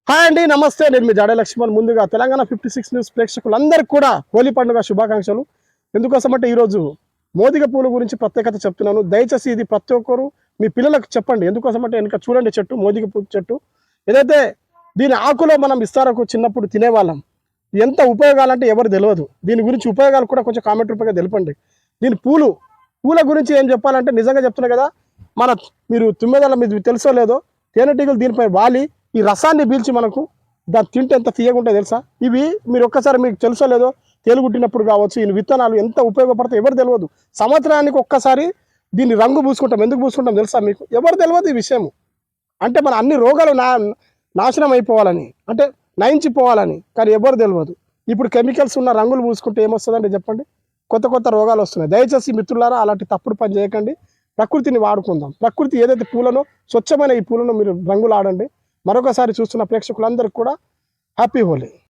Hi అండి, నమస్తే. నేను మీ జాడే లక్ష్మణ్. ముందుగా తెలంగాణ 56 న్యూస్ ప్రేక్షకులందరికీ కూడా హోలీ పండుగ శుభాకాంక్షలు. ఎందుకోసమంటే ఈరోజు మోదిగ పూల గురించి ప్రత్యేకత చెప్తున్నాను. దయచేసి ఇది ప్రతి ఒక్కరు మీ పిల్లలకు చెప్పండి. ఎందుకోసమంటే వెనక చూడండి, చెట్టు మోదిగ పూ చెట్టు ఏదైతే దీని ఆకులో మనం ఇస్తారకు చిన్నప్పుడు తినేవాళ్ళం. ఎంత ఉపయోగాలంటే ఎవరు తెలియదు. దీని గురించి ఉపయోగాలు కూడా కొంచెం కామెంట్ రూపంగా తెలపండి. దీని పూల గురించి ఏం చెప్పాలంటే నిజంగా చెప్తున్నా కదా, మన మీరు తుమ్మెదల మీద తెలుసో లేదో, తేనెటీగలు దీనిపై వాలి ఈ రసాన్ని పీల్చి మనకు దాన్ని తింటే ఎంత తీయగుంటాయి తెలుసా. ఇవి మీరు ఒక్కసారి మీకు తెలుసో లేదో, తేలుగుట్టినప్పుడు కావచ్చు ఈ విత్తనాలు ఎంత ఉపయోగపడతాయి ఎవరు తెలియదు. సంవత్సరానికి ఒక్కసారి దీన్ని రంగు పూసుకుంటాం. ఎందుకు పూసుకుంటాం తెలుసా మీకు? ఎవరు తెలియదు ఈ విషయం. అంటే మన అన్ని రోగాలు నాశనం అయిపోవాలని, అంటే నయించిపోవాలని. కానీ ఎవరు తెలియదు. ఇప్పుడు కెమికల్స్ ఉన్న రంగులు పూసుకుంటే ఏమొస్తుందంటే చెప్పండి, కొత్త కొత్త రోగాలు వస్తున్నాయి. దయచేసి మిత్రులారా అలాంటి తప్పుడు పని చేయకండి. ప్రకృతిని వాడుకుందాం. ప్రకృతి ఏదైతే పూలను, స్వచ్ఛమైన ఈ పూలను మీరు రంగులు ఆడండి. మరొకసారి చూస్తున్న ప్రేక్షకులందరికీ కూడా హ్యాపీ హోలీ.